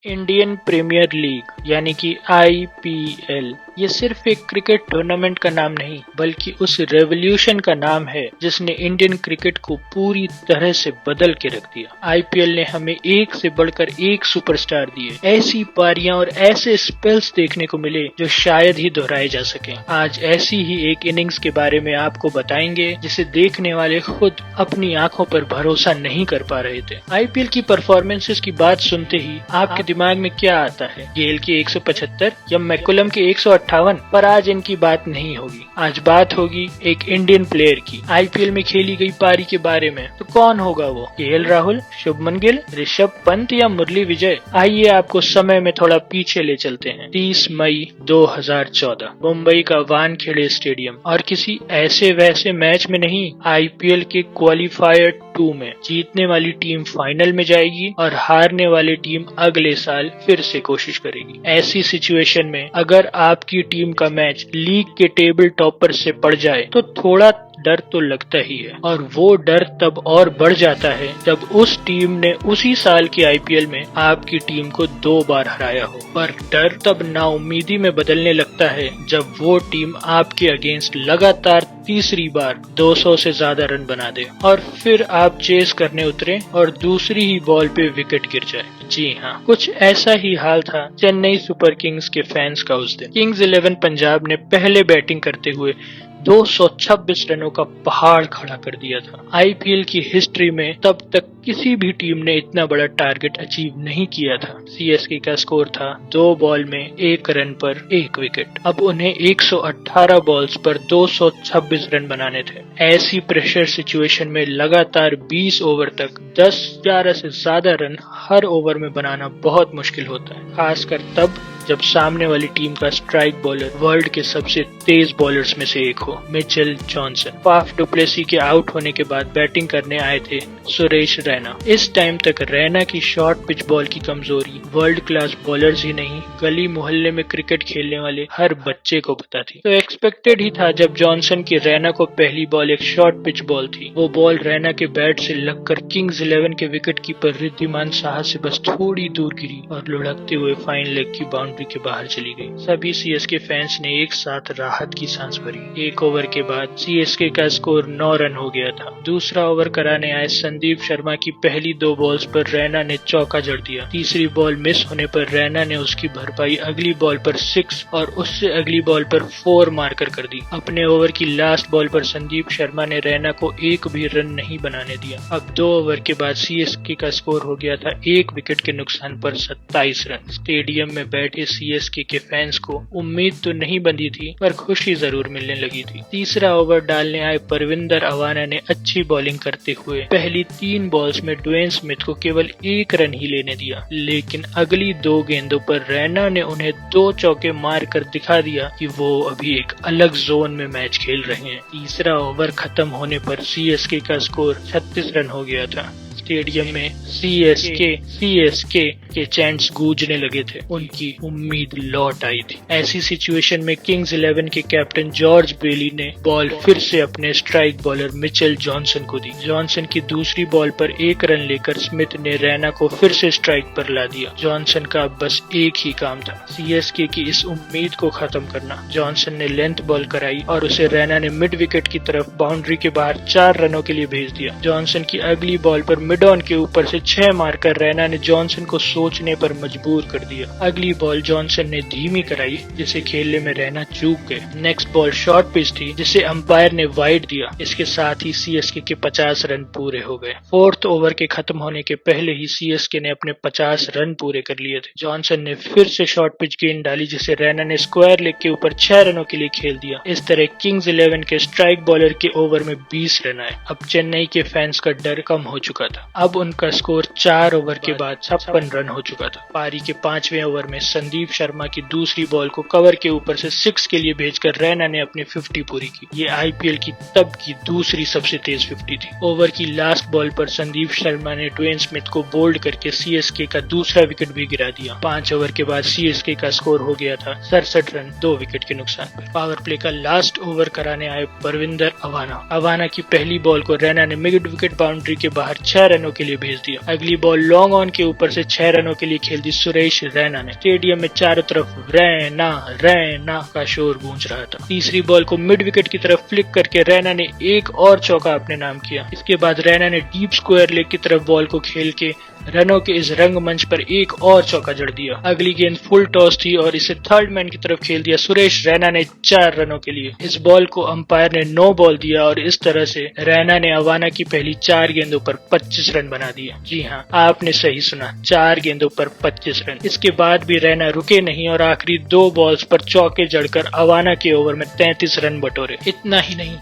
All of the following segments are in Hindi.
इंडियन प्रीमियर लीग यानी कि आईपीएल ये सिर्फ एक क्रिकेट टूर्नामेंट का नाम नहीं बल्कि उस रेवोल्यूशन का नाम है जिसने इंडियन क्रिकेट को पूरी तरह से बदल के रख दिया। आईपीएल ने हमें एक से बढ़कर एक सुपरस्टार दिए, ऐसी पारियां और ऐसे स्पेल्स देखने को मिले जो शायद ही दोहराए जा सके। आज ऐसी ही एक इनिंग्स के बारे में आपको बताएंगे जिसे देखने वाले खुद अपनी आंखों पर भरोसा नहीं कर पा रहे थे। आईपीएल की परफॉर्मेंसेस की बात सुनते ही आपके दिमाग में क्या आता है? गेल के 175 या मैकुलम के 158? पर आज इनकी बात नहीं होगी। आज बात होगी एक इंडियन प्लेयर की, आईपीएल में खेली गई पारी के बारे में। तो कौन होगा वो? केएल राहुल, शुभमन गिल, ऋषभ पंत या मुरली विजय? आइए आपको समय में थोड़ा पीछे ले चलते हैं। 30 मई 2014 मुंबई का वानखेड़े स्टेडियम, और किसी ऐसे वैसे मैच में नहीं, आईपीएल के क्वालिफायर 2 में जीतने वाली टीम फाइनल में जाएगी और हारने वाली टीम अगले साल फिर से कोशिश करेगी। ऐसी सिचुएशन में अगर आपकी टीम का मैच लीग के टेबल टॉपर से पड़ जाए तो थोड़ा डर तो लगता ही है, और वो डर तब और बढ़ जाता है जब उस टीम ने उसी साल के आईपीएल में आपकी टीम को 2 बार हराया हो। पर डर तब नाउम्मीदी में बदलने लगता है जब वो टीम आपके अगेंस्ट लगातार तीसरी बार 200 से ज्यादा रन बना दे और फिर आप चेस करने उतरे और दूसरी ही बॉल पे विकेट गिर जाए। जी हाँ, कुछ ऐसा ही हाल था चेन्नई सुपर किंग्स के फैंस का उस दिन। किंग्स 11 पंजाब ने पहले बैटिंग करते हुए 226 रनों का पहाड़ खड़ा कर दिया था। आईपीएल की हिस्ट्री में तब तक किसी भी टीम ने इतना बड़ा टारगेट अचीव नहीं किया था। सीएसके का स्कोर था 2 बॉल में 1 रन पर 1 विकेट। अब उन्हें 118 बॉल्स पर 226 रन बनाने थे। ऐसी प्रेशर सिचुएशन में लगातार 20 ओवर तक 10-11 से ज्यादा रन हर ओवर में बनाना बहुत मुश्किल होता है, खासकर तब जब सामने वाली टीम का स्ट्राइक बॉलर वर्ल्ड के सबसे तेज बॉलर्स में से एक हो, मिचेल जॉनसन। फाफ डुप्लेसी के आउट होने के बाद बैटिंग करने आए थे सुरेश रैना। इस टाइम तक रैना की शॉर्ट पिच बॉल की कमजोरी वर्ल्ड क्लास बॉलर्स ही नहीं, गली मोहल्ले में क्रिकेट खेलने वाले हर बच्चे को पता थी। तो एक्सपेक्टेड ही था जब जॉनसन की रैना को पहली बॉल एक शॉर्ट पिच बॉल थी, वो बॉल रैना के बैट से लगकर किंग्स 11 के विकेट कीपर रिद्धिमान साहा से बस थोड़ी दूर गिरी और लुढ़कते हुए फाइन लेग की बाउंड्री के बाहर चली गई। सभी सीएसके फैंस ने एक साथ राहत की सांस भरी। एक ओवर के बाद सीएसके का स्कोर 9 रन हो गया था। दूसरा ओवर कराने आए संदीप शर्मा की पहली 2 बॉल्स पर रैना ने चौका जड़ दिया। तीसरी बॉल मिस होने पर रैना ने उसकी भरपाई अगली बॉल पर 6 और उससे अगली बॉल पर 4 मारकर कर दी। अपने ओवर की लास्ट बॉल पर संदीप शर्मा ने रैना को एक भी रन नहीं बनाने दिया। अब 2 ओवर के बाद सीएसके का स्कोर हो गया था 1 विकेट के नुकसान पर 27 रन। स्टेडियम में बैठे सीएसके के फैंस को उम्मीद तो नहीं बंधी थी, पर खुशी जरूर मिलने लगी थी। तीसरा ओवर डालने आए परविंदर अवाना ने अच्छी बॉलिंग करते हुए पहली 3 बॉल्स में ड्वेन स्मिथ को केवल 1 रन ही लेने दिया, लेकिन अगली 2 गेंदों पर रैना ने उन्हें 2 चौके मार कर दिखा दिया कि वो अभी एक अलग जोन में मैच खेल रहे हैं। तीसरा ओवर खत्म होने पर सीएसके का स्कोर 36 रन हो गया था। स्टेडियम में सीएसके के चैंट्स गूंजने लगे थे। उनकी उम्मीद लौट आई थी। ऐसी सिचुएशन में किंग्स 11 के कैप्टन जॉर्ज बेली ने बॉल फिर से अपने स्ट्राइक बॉलर मिचेल जॉनसन को दी। जॉनसन की दूसरी बॉल पर 1 रन लेकर स्मिथ ने रैना को फिर से स्ट्राइक पर ला दिया। जॉनसन का बस एक ही काम था, सीएसके की इस उम्मीद को खत्म करना। जॉनसन ने लेंथ बॉल कराई और उसे रैना ने मिड विकेट की तरफ बाउंड्री के बाहर 4 रनों के लिए भेज दिया। जॉनसन की अगली बॉल पर मिड ऑन के ऊपर से 6 मारकर रैना ने जॉनसन को सोचने पर मजबूर कर दिया। अगली बॉल जॉनसन ने धीमी कराई जिसे खेलने में रैना चूक गए। नेक्स्ट बॉल शॉर्ट पिच थी जिसे अंपायर ने वाइड दिया। इसके साथ ही सीएसके के 50 रन पूरे हो गए। 4th ओवर के खत्म होने के पहले ही सीएसके ने अपने 50 रन पूरे कर लिए थे। जॉनसन ने फिर से शॉर्ट पिच गेंद डाली जिसे रैना ने स्क्वायर लेग के ऊपर 6 रनों के लिए खेल दिया। इस तरह किंग्स 11 के स्ट्राइक बॉलर के ओवर में 20 रन आए। अब चेन्नई के फैंस का डर कम हो चुका था। अब उनका स्कोर 4 ओवर के बाद 56 रन हो चुका था। पारी के 5वें ओवर में संदीप शर्मा की दूसरी बॉल को कवर के ऊपर से 6 के लिए भेजकर रैना ने अपनी 50 पूरी की। ये आईपीएल की तब की दूसरी सबसे तेज 50 थी। ओवर की लास्ट बॉल पर संदीप शर्मा ने ड्वेन स्मिथ को बोल्ड करके सीएसके का दूसरा विकेट भी गिरा दिया। 5 ओवर के बाद सीएसके का स्कोर हो गया था 67 रन 2 विकेट के नुकसान पर। पावर प्ले का लास्ट ओवर कराने आए परविंदर अवाना की पहली बॉल को रैना ने मिड विकेट बाउंड्री के बाहर 6 रनों के लिए भेज दिया। अगली बॉल लॉन्ग ऑन के ऊपर से 6 रनों के लिए खेल दी सुरेश रैना ने। स्टेडियम में चारों तरफ रैना रैना का शोर गूंज रहा था। तीसरी बॉल को मिड विकेट की तरफ फ्लिक करके रैना ने एक और चौका अपने नाम किया। इसके बाद रैना ने डीप स्क्वायर लेग की तरफ बॉल को खेल के रनों के इस रंगमंच पर एक और चौका जड़ दिया। अगली गेंद फुल टॉस थी और इसे थर्ड मैन की तरफ खेल दिया सुरेश रैना ने 4 रनों के लिए। इस बॉल को अंपायर ने नो बॉल दिया और इस तरह से रैना ने अवाना की पहली 4 गेंदों पर 25 रन बना दिए। जी हाँ, आपने सही सुना, 4 गेंदों पर 25 रन। इसके बाद भी रैना रुके नहीं और आखिरी 2 बॉल्स पर चौके जड़कर अवाना के ओवर में 33 रन बटोरे। इतना ही नहीं,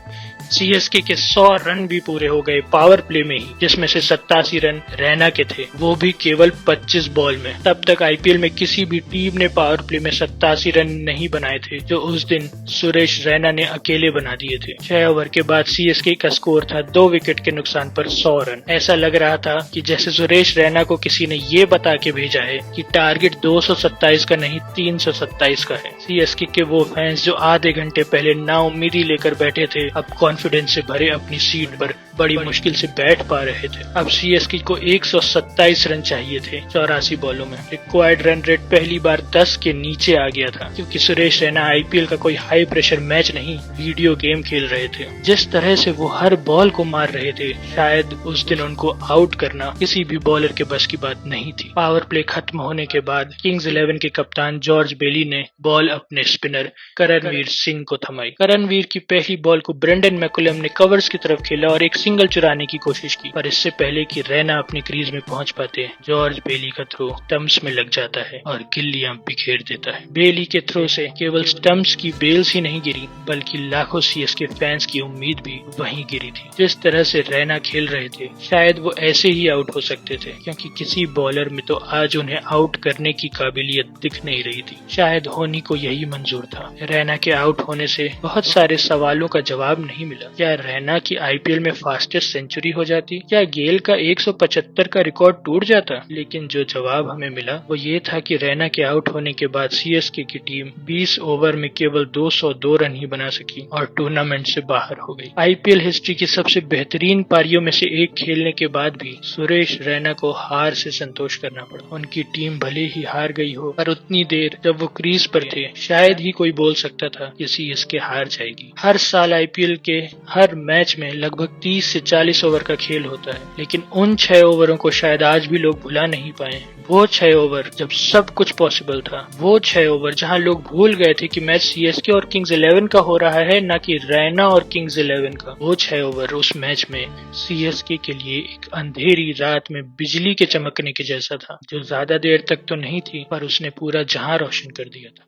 सीएसके के 100 रन भी पूरे हो गए पावर प्ले में ही, जिसमें से 87 रन रैना के थे, वो भी केवल 25 बॉल में। तब तक आईपीएल में किसी भी टीम ने पावर प्ले में 87 रन नहीं बनाए थे, जो उस दिन सुरेश रैना ने अकेले बना दिए थे। 6 ओवर के बाद सीएसके का स्कोर था 2 विकेट के नुकसान पर 100 रन। ऐसा लग रहा था कि जैसे सुरेश रैना को किसी ने ये बता के भेजा है कि टारगेट 227 का नहीं 327 का है। सीएसके के वो फैंस जो आधे घंटे पहले नाउम्मीदी लेकर बैठे थे, अब कॉन्फिडेंस से भरे अपनी सीट पर बड़ी मुश्किल से बैठ पा रहे थे। अब सीएसके को 127 रन चाहिए थे 84 बॉलों में। रिक्वायर्ड रन रेट पहली बार 10 के नीचे आ गया था, क्योंकि सुरेश रैना आईपीएल का कोई हाई प्रेशर मैच नहीं, वीडियो गेम खेल रहे थे। जिस तरह से वो हर बॉल को मार रहे थे, शायद उस दिन उनको आउट करना किसी भी बॉलर के बस की बात नहीं थी। पावर प्ले खत्म होने के बाद किंग्स 11 के कप्तान जॉर्ज बेली ने बॉल अपने स्पिनर करणवीर सिंह को थमाई। करणवीर की पहली बॉल को ब्रेंडन मैकुलम ने कवर्स की तरफ खेला और एक सिंगल चुराने की कोशिश की, पर इससे पहले कि रैना अपनी क्रीज में पहुंच पाते, जॉर्ज बेली का थ्रो स्टंप्स में लग जाता है और गिल्लियां बिखेर देता है। बेली के थ्रो से केवल स्टंप्स की बेल्स ही नहीं गिरी, बल्कि लाखों सीएसके फैंस की उम्मीद भी वहीं गिरी थी। जिस तरह से रैना खेल रहे थे, शायद वो ऐसे ही आउट हो सकते थे, क्योंकि किसी बॉलर में तो आज उन्हें आउट करने की काबिलियत दिख नहीं रही थी। शायद धोनी को यही मंजूर था। रैना के आउट होने से बहुत सारे सवालों का जवाब नहीं मिला। क्या रैना की आईपीएल में फास्टेस्ट सेंचुरी हो जाती? क्या गेल का 175 का रिकॉर्ड टूट जाता? लेकिन जो जवाब हमें मिला वो ये था कि रैना के आउट होने के बाद सीएसके की टीम 20 ओवर में केवल 202 रन ही बना सकी और टूर्नामेंट से बाहर हो गई। आईपीएल हिस्ट्री की सबसे बेहतरीन पारियों में से एक खेलने के बाद भी सुरेश रैना को हार से संतोष करना पड़ा। उनकी टीम भले ही हार गई हो, पर उतनी देर जब वो क्रीज पर थे, शायद ही कोई बोल सकता था कि सीएसके हार जाएगी। हर साल आईपीएल के हर मैच में लगभग 30 से 40 ओवर का खेल होता है, लेकिन उन 6 ओवरों को शायद आज भी लोग भुला नहीं पाए। वो 6 ओवर जब सब कुछ पॉसिबल था, वो 6 ओवर जहां लोग भूल गए थे कि मैच सीएसके और किंग्स 11 का हो रहा है, न कि रैना और किंग्स 11 का। वो 6 ओवर उस मैच में सीएसके के लिए एक अंधेरी रात में बिजली के चमकने के जैसा था, जो ज्यादा देर तक तो नहीं थी, पर उसने पूरा जहां रोशन कर दिया था।